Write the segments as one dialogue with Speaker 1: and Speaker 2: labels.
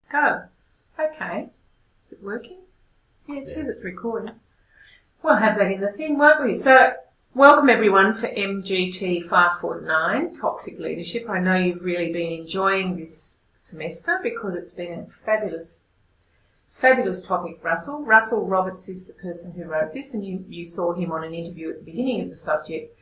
Speaker 1: Go. Okay. Is it working? Yeah, it says it's recording. We'll have that in the thing, won't we? So, welcome everyone for MGT549, Toxic Leadership. I know you've really been enjoying this semester because it's been a fabulous topic, Russell. Russell Roberts is the person who wrote this, and you saw him on an interview at the beginning of the subject.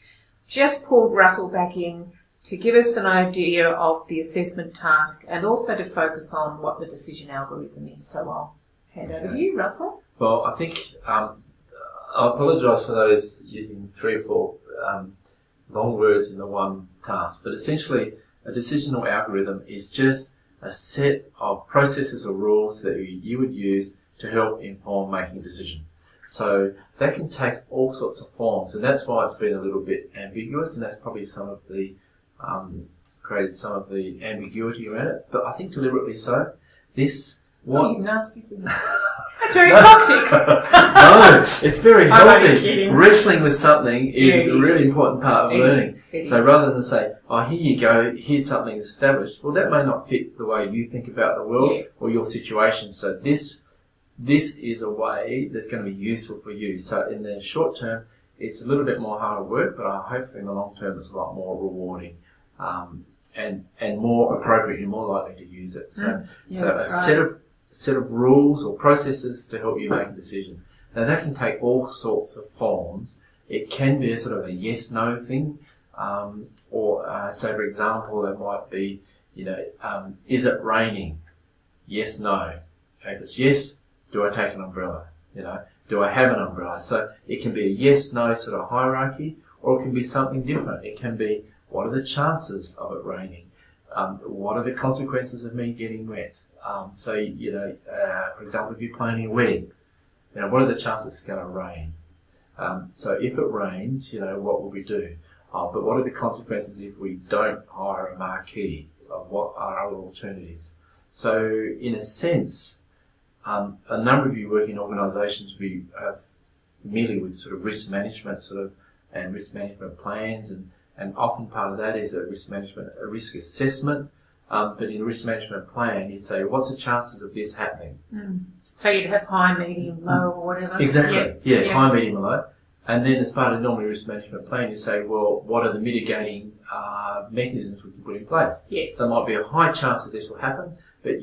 Speaker 1: Just pulled Russell back in to give us an idea of the assessment task and also to focus on what the decision algorithm is. So I'll hand over to you, Russell.
Speaker 2: Well, I think I apologise for those using 3 or 4 long words in the one task, but essentially a decisional algorithm is just a set of processes or rules that you would use to help inform making a decision. So that can take all sorts of forms, and that's why it's been a little bit ambiguous, and that's probably some of the created some of the ambiguity around it. But I think deliberately so. This
Speaker 1: you nasty thing. That's very toxic.
Speaker 2: No, it's very healthy. Wrestling with something is a really important part of learning. So rather than say, oh, here you go, here's something established, well, that may not fit the way you think about the world or your situation. So this is a way that's going to be useful for you. So in the short term, it's a little bit more harder work, but hopefully in the long term, it's a lot more rewarding and more appropriate. You're more likely to use it. So, set of rules or processes to help you make a decision. Now that can take all sorts of forms. It can be a sort of a yes/no thing, or so for example, it might be, is it raining? Yes, no. If it's yes, do I take an umbrella? Do I have an umbrella? So it can be a yes/no sort of hierarchy, or it can be something different. It can be, what are the chances of it raining? What are the consequences of me getting wet? For example, if you're planning a wedding, what are the chances it's going to rain? So if it rains, what will we do? But what are the consequences if we don't hire a marquee? What are our alternatives? So in a sense, a number of you work in organisations will be familiar with sort of risk management and risk management plans, and often part of that is a risk assessment. But in a risk management plan, you'd say, what's the chances of this happening?
Speaker 1: So you'd have high, medium, low, or whatever?
Speaker 2: Exactly, high, medium, and low. And then as part of normally risk management plan, you say, well, what are the mitigating mechanisms we can put in place?
Speaker 1: Yes.
Speaker 2: So it might be a high chance that this will happen, but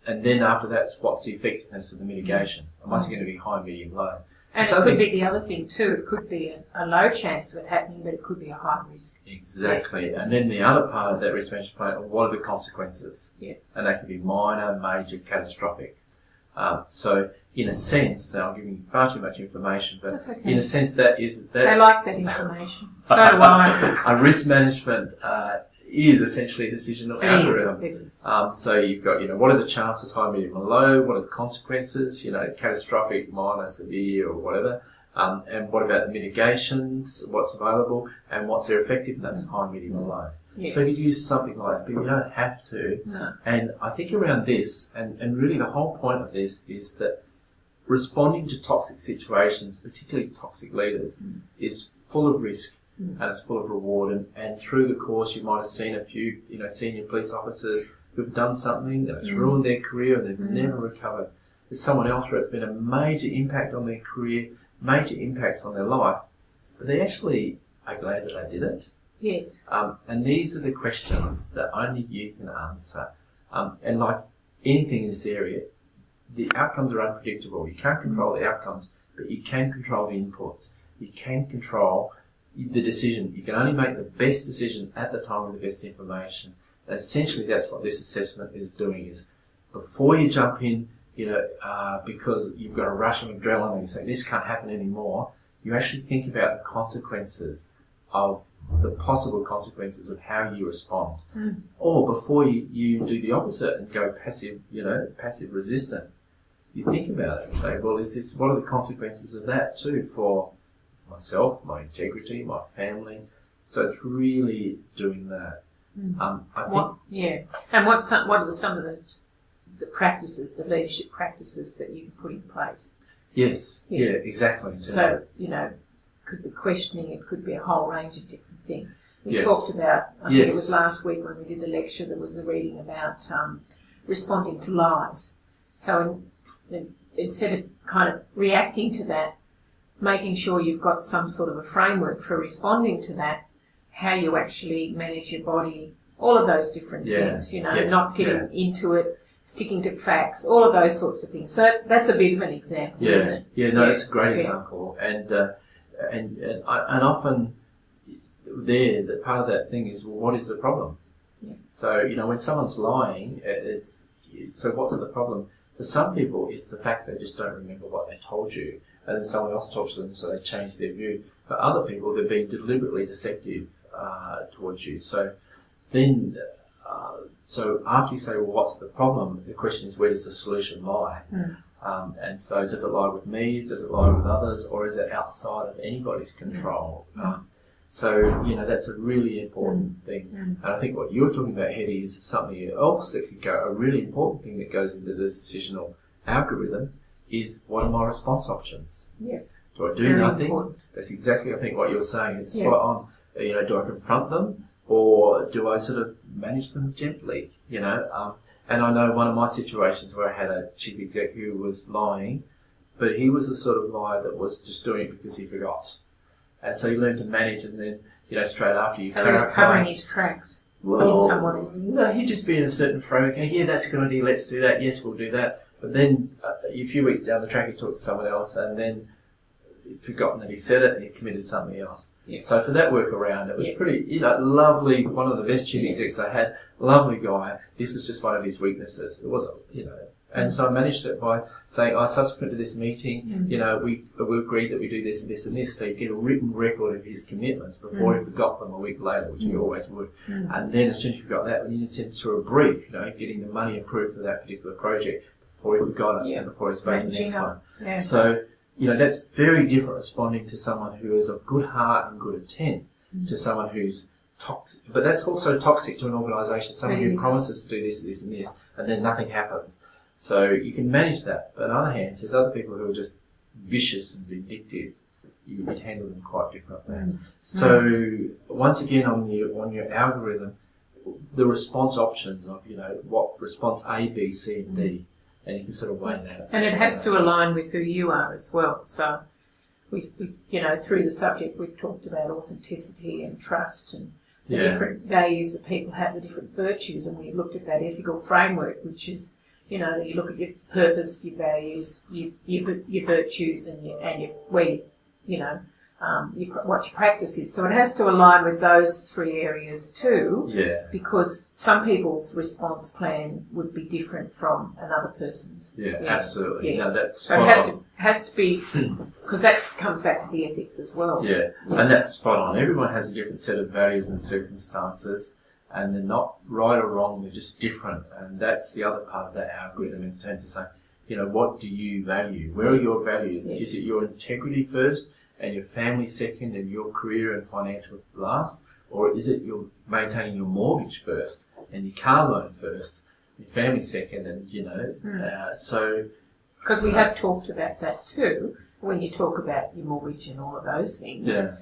Speaker 2: and then after that, what's the effectiveness of the mitigation? And what's it going to be high, medium, low?
Speaker 1: And it could be the other thing too. It could be a low chance of it happening, but it could be a high risk.
Speaker 2: Exactly. And then the other part of that risk management plan, what are the consequences?
Speaker 1: Yeah.
Speaker 2: And they can be minor, major, catastrophic. So in a sense, now I'm giving you far too much information, but in a sense that.
Speaker 1: I like that information. So do I.
Speaker 2: A risk management is essentially a decisional algorithm.
Speaker 1: It is.
Speaker 2: So you've got, what are the chances, high, medium, and low? What are the consequences? Catastrophic, minor, severe, or whatever. And what about the mitigations? What's available? And what's their effectiveness, high, medium, and low? Yeah. So you could use something like that, but you don't have to.
Speaker 1: No.
Speaker 2: And I think around this, and really the whole point of this is that responding to toxic situations, particularly toxic leaders, is full of risk. And it's full of reward. And through the course, you might have seen a few, senior police officers who've done something that's ruined their career and they've never recovered. There's someone else where it's been a major impact on their career, major impacts on their life, but they actually are glad that they did it.
Speaker 1: Yes.
Speaker 2: And these are the questions that only you can answer. And like anything in this area, the outcomes are unpredictable. You can't control the outcomes, but you can control the inputs. You can control the decision. You can only make the best decision at the time with the best information. And essentially that's what this assessment is doing, is before you jump in, because you've got a rush of adrenaline and you say, this can't happen anymore, you actually think about the consequences of the possible consequences of how you respond. Or before you do the opposite and go passive resistant, you think about it and say, well, what are the consequences of that too for myself, my integrity, my family? So it's really doing that.
Speaker 1: And what are some of the practices, the leadership practices that you can put in place?
Speaker 2: Yes, exactly.
Speaker 1: So, could be questioning, it could be a whole range of different things. We talked about, I think it was last week when we did the lecture, there was a reading about responding to lies. So instead of kind of reacting to that, making sure you've got some sort of a framework for responding to that, how you actually manage your body, all of those different things, not getting into it, sticking to facts, all of those sorts of things. So that's a bit of an example, isn't it?
Speaker 2: That's a great example. And often that part of that thing is, well, what is the problem? Yeah. So, when someone's lying, so what's the problem? For some people, it's the fact they just don't remember what they told you, and then someone else talks to them, so they change their view. For other people, they're being deliberately deceptive towards you. So then, so after you say, well, what's the problem? The question is, where does the solution lie? And so, does it lie with me? Does it lie with others? Or is it outside of anybody's control? So, that's a really important thing. And I think what you're talking about, Hetty, is something else that could go, a really important thing that goes into the decisional algorithm is, what are my response options? Yeah. Do I do nothing? Important. That's exactly, I think, what you're saying. It's spot on. Do I confront them, or do I sort of manage them gently? And I know one of my situations where I had a chief executive who was lying, but he was the sort of liar that was just doing it because he forgot. And so you learn to manage, and then, straight after you clarify. So
Speaker 1: he was covering his tracks.
Speaker 2: Well, no, he'd just be in a certain framework. Yeah, that's a good idea, let's do that. Yes, we'll do that. But then a few weeks down the track, he talked to someone else, and then he'd forgotten that he said it, and he committed something else. Yeah. So for that workaround, it was pretty, lovely. One of the best chief execs I had, lovely guy. This is just one of his weaknesses. It wasn't, And so I managed it by saying, subsequent to this meeting, we agreed that we do this and this and this. So you get a written record of his commitments before he forgot them a week later, which we always would. And then as soon as you've got that, then you send through a brief, getting the money approved for that particular project before he forgot it and before he spoke to the next one. Yeah. So, that's very different responding to someone who is of good heart and good intent to someone who's toxic. But that's also toxic to an organisation, someone who promises to do this, this and this, and then nothing happens. So you can manage that. But on the other hand, there's other people who are just vicious and vindictive. You'd handle them quite differently. So once again, on your algorithm, the response options of, what response A, B, C, and D, and you can sort of weigh that.
Speaker 1: And it has to align with who you are as well. So we through the subject, we've talked about authenticity and trust and the different values that people have, the different virtues, and we looked at that ethical framework, which is, you look at your purpose, your values, your virtues, and what your practice is. So it has to align with those three areas too. Yeah. Because some people's response plan would be different from another person's.
Speaker 2: Yeah, absolutely. Yeah. That's
Speaker 1: so it has to be, because that comes back to the ethics as well.
Speaker 2: Yeah, and that's spot on. Everyone has a different set of values and circumstances, and they're not right or wrong, they're just different. And that's the other part of that algorithm in terms of saying, what do you value? Where are your values? Yes. Is it your integrity first, and your family second, and your career and financial last? Or is it you're maintaining your mortgage first, and your car loan first, your family second, and, so...
Speaker 1: Because we have talked about that too, when you talk about your mortgage and all of those things. Yeah.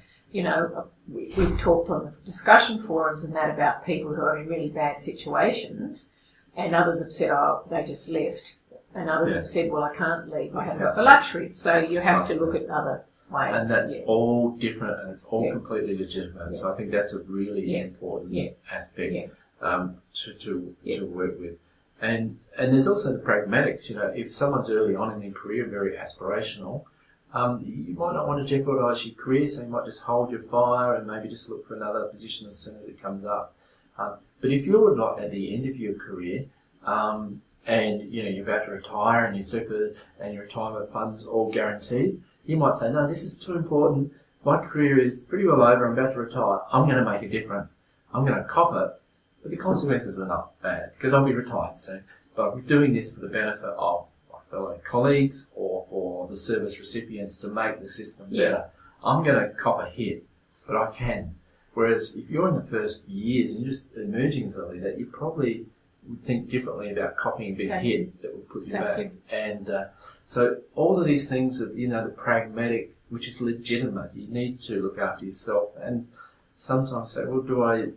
Speaker 1: We've talked on the discussion forums and that about people who are in really bad situations, and others have said, they just left. And others have said, well, I can't leave, I haven't got the luxury. So you have to look at other ways.
Speaker 2: And that's all different, and it's all completely legitimate. Yeah. So I think that's a really important aspect to work with. And there's also the pragmatics. If someone's early on in their career, very aspirational, you might not want to jeopardise your career, so you might just hold your fire and maybe just look for another position as soon as it comes up. But if you're not at the end of your career, and you're about to retire, and your super and your retirement funds all guaranteed, you might say, no, this is too important. My career is pretty well over. I'm about to retire. I'm going to make a difference. I'm going to cop it. But the consequences are not bad, because I'll be retired soon. But I'm doing this for the benefit of my fellow colleagues or for the service recipients to make the system better. I'm going to cop a hit, but I can. Whereas if you're in the first years and you're just emerging as a leader, you probably would think differently about copying a big hit that will put you back. And so all of these things that, the pragmatic, which is legitimate, you need to look after yourself and sometimes say, well, do I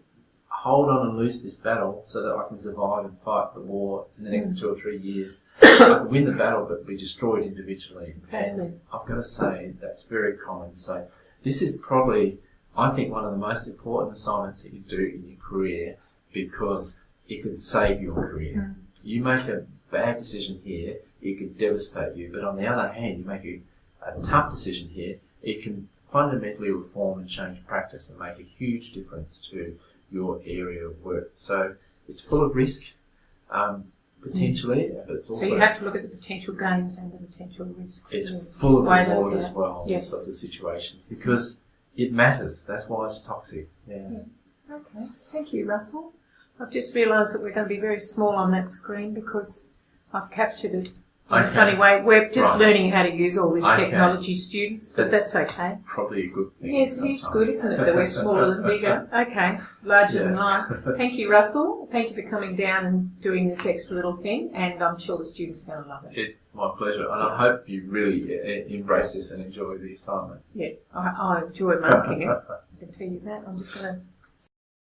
Speaker 2: hold on and lose this battle so that I can survive and fight the war in the next 2 or 3 years. I can win the battle but be destroyed individually.
Speaker 1: Exactly.
Speaker 2: And I've got to say that's very common. So this is probably, I think, one of the most important assignments that you do in your career, because it could save your career. You make a bad decision here, it could devastate you. But on the other hand, you make a tough decision here, it can fundamentally reform and change practice and make a huge difference to your area of work. So it's full of risk, potentially, but it's also...
Speaker 1: So you have to look at the potential gains and the potential risks.
Speaker 2: It's full of reward as well, in sorts of situations, because it matters. That's why it's toxic. Yeah.
Speaker 1: Okay. Thank you, Russell. I've just realised that we're going to be very small on that screen because I've captured it in a funny way. We're just learning how to use all this technology, students, but that's okay.
Speaker 2: Probably a good thing.
Speaker 1: Yes, it is good, isn't it, that we're smaller than bigger? Okay, larger than life. Thank you, Russell. Thank you for coming down and doing this extra little thing, and I'm sure the students are going to love it.
Speaker 2: It's my pleasure, and I hope you really embrace this and enjoy the assignment.
Speaker 1: Yeah, I enjoy marking it. I can tell you that. I'm just going to